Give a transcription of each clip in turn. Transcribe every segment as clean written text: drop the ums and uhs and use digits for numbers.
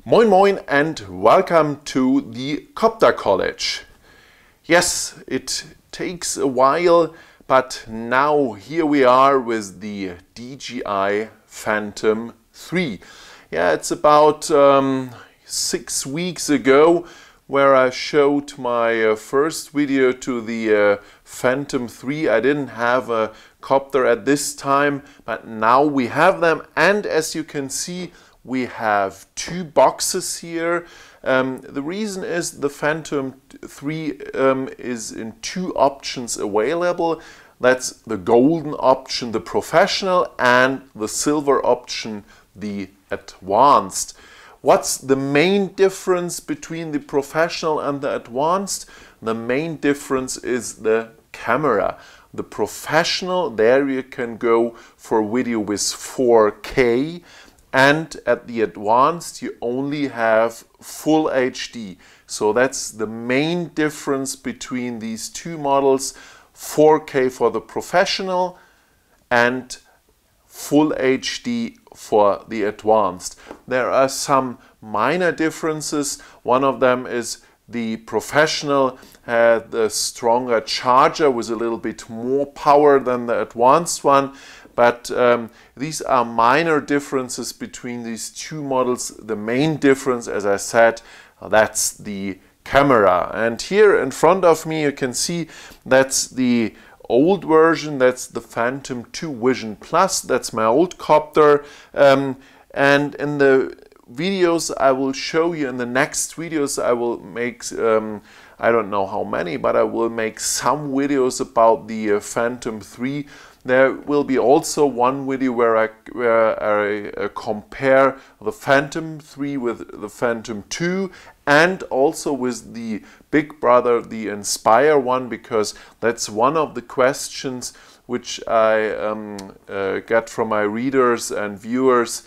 Moin moin and welcome to the Copter-College. Yes, it takes a while, but now here we are with the DJI Phantom 3. Yeah, it's about 6 weeks ago where I showed my first video to the Phantom 3. I didn't have a copter at this time, but now we have them, and as you can see, we have two boxes here. The reason is the Phantom 3 is in two options available. That's the golden option, the professional, and the silver option, the advanced. What's the main difference between the professional and the advanced? The main difference is the camera. The professional, there you can go for video with 4K, and at the advanced you only have full HD. So that's the main difference between these two models: 4K for the professional and full HD for the advanced. There are some minor differences. One of them is the professional had a stronger charger with a little bit more power than the advanced one, but these are minor differences between these two models. The main difference, as I said, that's the camera. And here in front of me you can see that's the old version, that's the Phantom 2 Vision Plus, that's my old copter, and in the videos I will show you, in the next videos I will make, I don't know how many, but I will make some videos about the Phantom 3. There will be also one video where I compare the Phantom 3 with the Phantom 2 and also with the big brother, the Inspire one, because that's one of the questions which I get from my readers and viewers.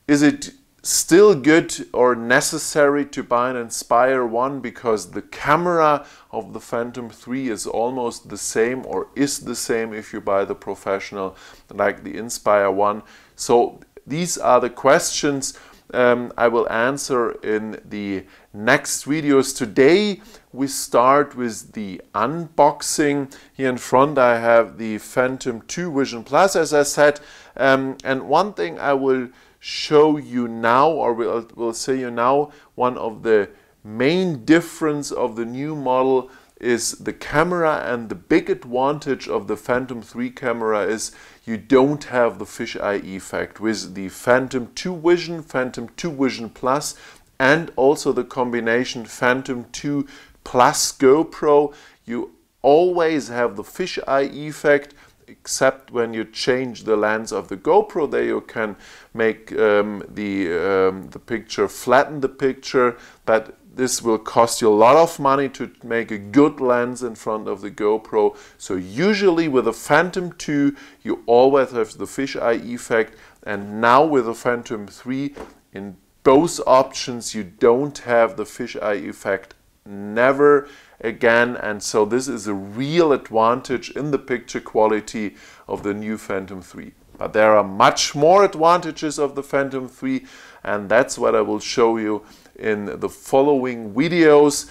Is it still good or necessary to buy an Inspire 1 because the camera of the Phantom 3 is almost the same, or is the same if you buy the professional like the Inspire 1? So these are the questions I will answer in the next videos. Today we start with the unboxing. Here in front I have the Phantom 2 Vision Plus, as I said, and one thing I will show you now, or will say you now, one of the main difference of the new model is the camera, and the big advantage of the Phantom 3 camera is you don't have the fisheye effect. With the Phantom 2 Vision, Phantom 2 Vision Plus, and also the combination Phantom 2 Plus GoPro, you always have the fisheye effect, except when you change the lens of the GoPro. There you can make the picture, flatten the picture, but this will cost you a lot of money to make a good lens in front of the GoPro. So usually with a Phantom 2 you always have the fisheye effect, and now with the Phantom 3 in both options you don't have the fisheye effect, never again. And so this is a real advantage in the picture quality of the new Phantom 3. But there are much more advantages of the Phantom 3, and that's what I will show you in the following videos.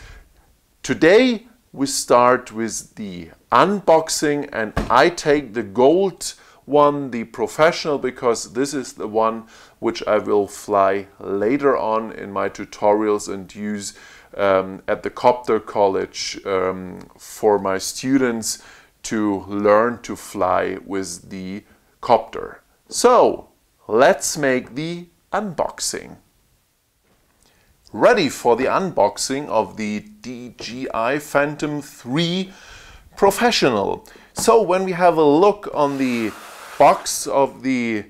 Today we start with the unboxing, and I take the gold one, the professional, because this is the one which I will fly later on in my tutorials and use at the Copter-College for my students to learn to fly with the copter. So let's make the unboxing. Ready for the unboxing of the DJI Phantom 3 Professional. So when we have a look on the box of the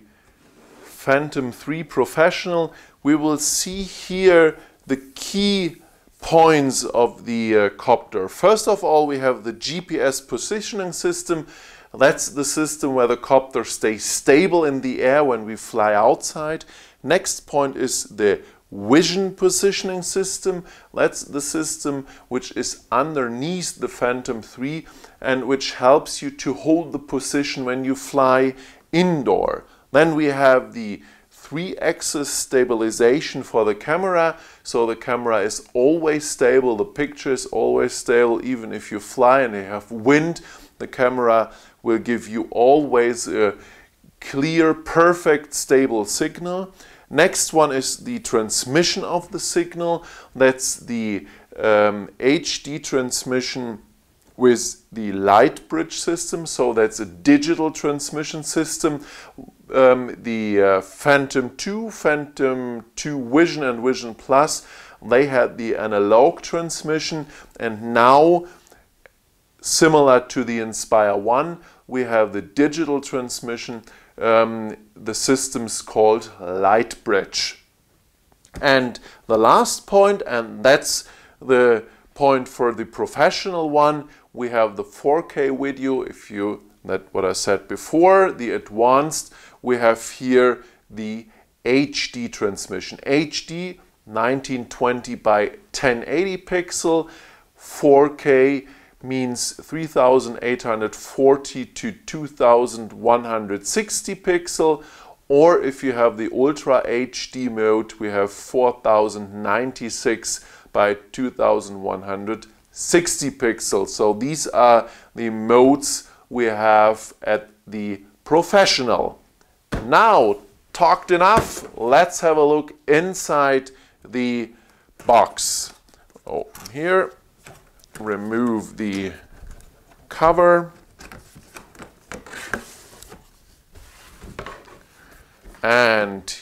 Phantom 3 Professional, we will see here the key points of the copter. First of all, we have the GPS positioning system. That's the system where the copter stays stable in the air when we fly outside. Next point is the vision positioning system. That's the system which is underneath the Phantom 3 and which helps you to hold the position when you fly indoor. Then we have the 3-axis stabilization for the camera, so the camera is always stable, the picture is always stable. Even if you fly and you have wind, the camera will give you always a clear, perfect, stable signal. Next one is the transmission of the signal. That's the HD transmission with the light bridge system, so that's a digital transmission system. The Phantom 2, Phantom 2 Vision and Vision Plus, they had the analog transmission, and now, similar to the Inspire 1, we have the digital transmission. The system's called light bridge. And the last point, and that's the point for the professional one, we have the 4K video. If you, that what I said before, the advanced, we have here the HD transmission. HD 1920 by 1080 pixel, 4K means 3840 to 2160 pixel, or if you have the Ultra HD mode, we have 4096 by 2160 pixels. So these are the modes we have at the professional. Now, talked enough, let's have a look inside the box. Oh, here, remove the cover. And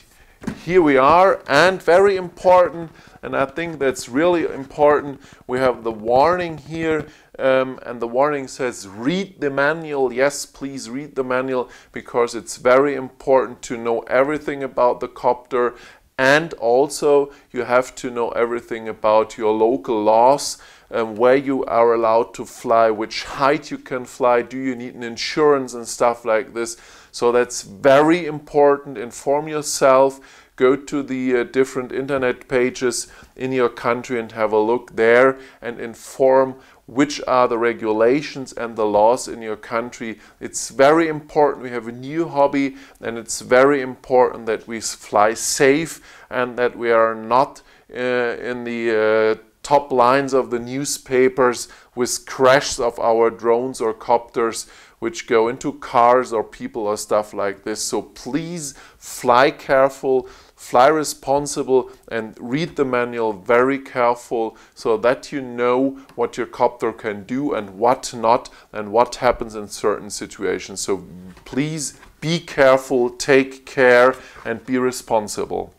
here we are, and very important, and I think that's really important, we have the warning here, and the warning says read the manual. Yes, please read the manual, because it's very important to know everything about the copter, and also you have to know everything about your local laws, where you are allowed to fly, which height you can fly, do you need an insurance and stuff like this. So that's very important. Inform yourself, go to the different internet pages in your country and have a look there and inform which are the regulations and the laws in your country. It's very important. We have a new hobby, and it's very important that we fly safe and that we are not in the top lines of the newspapers with crashes of our drones or copters which go into cars or people or stuff like this. So please fly careful, fly responsible, and read the manual very careful, so that you know what your copter can do and what not, and what happens in certain situations. So please be careful, take care, and be responsible.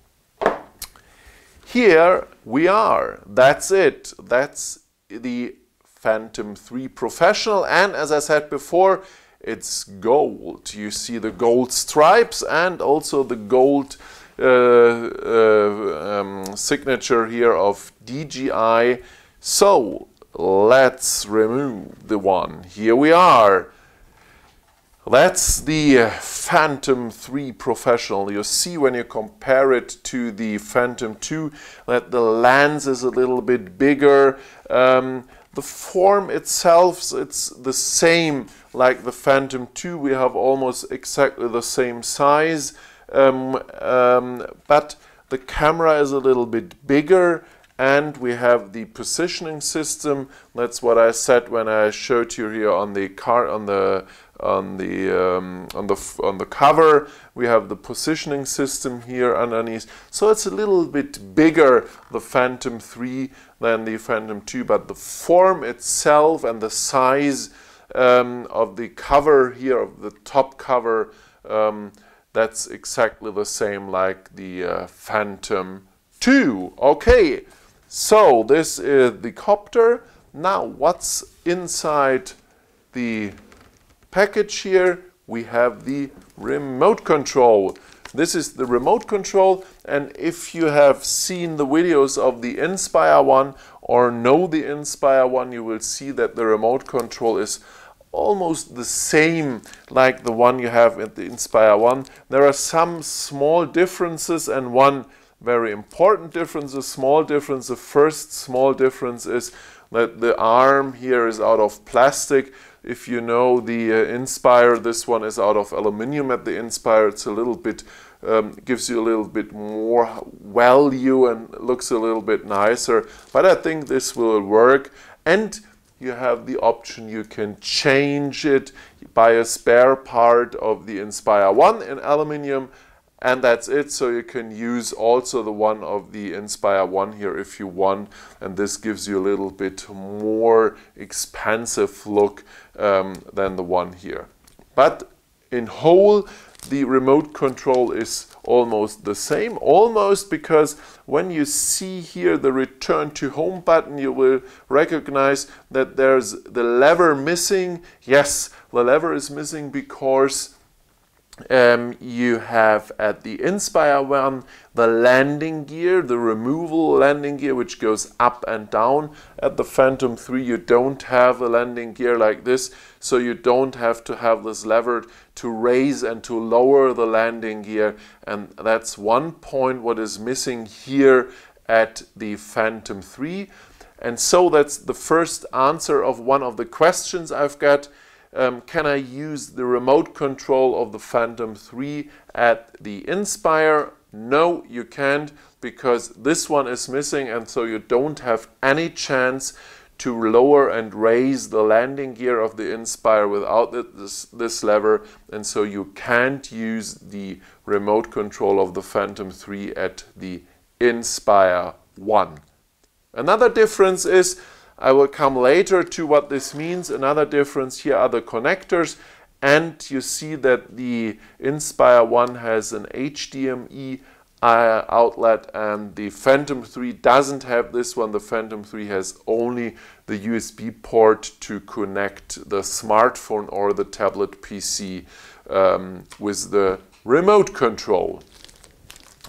Here we are. That's it. That's the Phantom 3 Professional, and as I said before, it's gold. You see the gold stripes and also the gold signature here of DJI. So let's remove the one. Here we are. That's the Phantom 3 Professional. You see when you compare it to the Phantom 2 that the lens is a little bit bigger. The form itself, it's the same like the Phantom 2. We have almost exactly the same size, but the camera is a little bit bigger, and we have the positioning system. That's what I said when I showed you here on the car, on the cover. We have the positioning system here underneath, so it's a little bit bigger, the Phantom 3, than the Phantom 2, but the form itself and the size of the cover here, of the top cover, that's exactly the same like the Phantom 2. Okay, so this is the copter. Now what's inside the package here? We have the remote control. This is the remote control, and if you have seen the videos of the Inspire 1 or know the Inspire 1, you will see that the remote control is almost the same like the one you have at the Inspire 1. There are some small differences and one very important difference, a small difference. The first small difference is that the arm here is out of plastic. if you know the Inspire, this one is out of aluminium at the Inspire. It's a little bit, gives you a little bit more value and looks a little bit nicer. But I think this will work. And you have the option, you can change it, buy a spare part of the Inspire 1 in aluminium, and that's it. So you can use also the one of the Inspire 1 here if you want, and this gives you a little bit more expensive look than the one here. But in whole, the remote control is almost the same, almost, because when you see here the return to home button, you will recognize that there's the lever missing. Yes, the lever is missing because you have at the Inspire 1 the landing gear, the removable landing gear, which goes up and down. At the Phantom 3 you don't have a landing gear like this, so you don't have to have this lever to raise and to lower the landing gear, and that's one point what is missing here at the Phantom 3. And so that's the first answer of one of the questions I've got. Can I use the remote control of the Phantom 3 at the Inspire? No, you can't, because this one is missing, and so you don't have any chance to lower and raise the landing gear of the Inspire without this lever, and so you can't use the remote control of the Phantom 3 at the Inspire 1. Another difference is, I will come later to what this means. Another difference, here are the connectors, and you see that the Inspire 1 has an HDMI outlet and the Phantom 3 doesn't have this one. The Phantom 3 has only the USB port to connect the smartphone or the tablet PC with the remote control.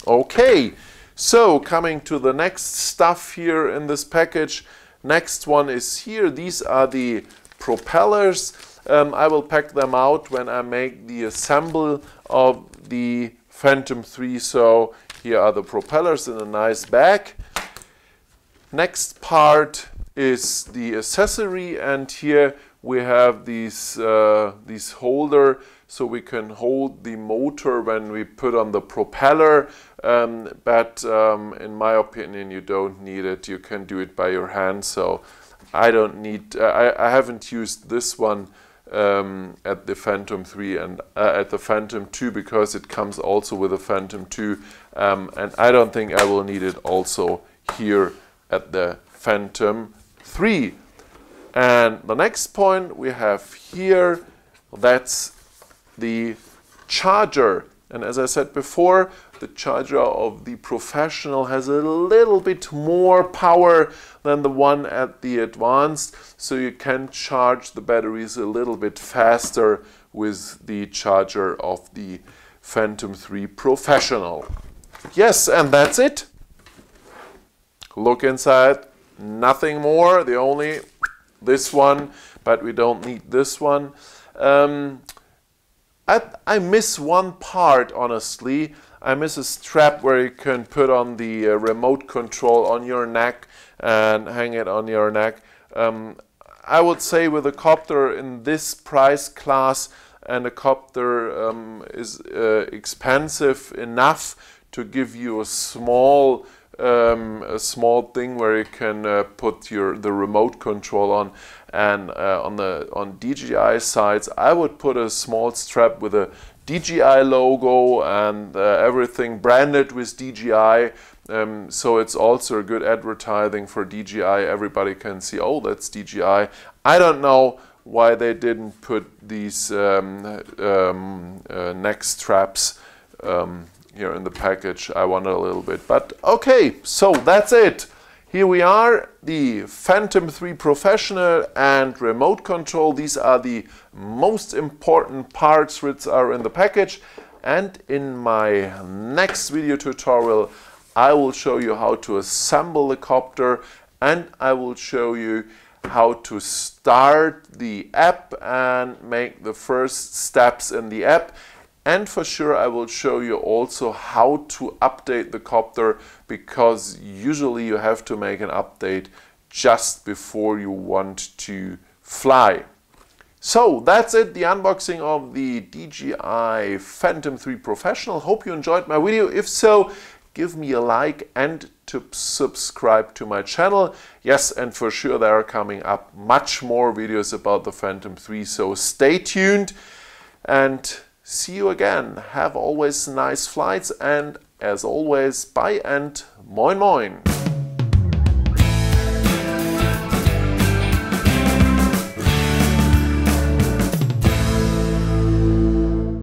Okay, so coming to the next stuff here in this package. Next one is here. These are the propellers. I will pack them out when I make the assembly of the Phantom 3. So here are the propellers in a nice bag. Next part is the accessory, and here we have these holder, so we can hold the motor when we put on the propeller, but in my opinion you don't need it. You can do it by your hand, so I don't need, I haven't used this one at the Phantom 3 and at the Phantom 2, because it comes also with a Phantom 2, and I don't think I will need it also here at the Phantom 3. And the next point we have here, that's the charger. And as I said before, the charger of the Professional has a little bit more power than the one at the Advanced, so you can charge the batteries a little bit faster with the charger of the Phantom 3 Professional. Yes, and that's it. Look inside, nothing more, the only this one, but we don't need this one. I miss one part, honestly. I miss a strap where you can put on the remote control on your neck and hang it on your neck. I would say with a copter in this price class, and a copter is expensive enough to give you a small thing where you can put the remote control on. And on DJI sides, I would put a small strap with a DJI logo and everything branded with DJI. So it's also a good advertising for DJI. Everybody can see, oh, that's DJI. I don't know why they didn't put these neck straps here in the package. I wonder a little bit, but okay, so that's it. Here we are, the Phantom 3 Professional and remote control. These are the most important parts which are in the package. And in my next video tutorial, I will show you how to assemble the copter, and I will show you how to start the app and make the first steps in the app. And for sure I will show you also how to update the copter, because usually you have to make an update just before you want to fly. So that's it, the unboxing of the DJI Phantom 3 Professional. Hope you enjoyed my video. If so, give me a like and to subscribe to my channel. Yes, and for sure there are coming up much more videos about the Phantom 3, so stay tuned and see you again. Have always nice flights, and as always, bye and moin moin.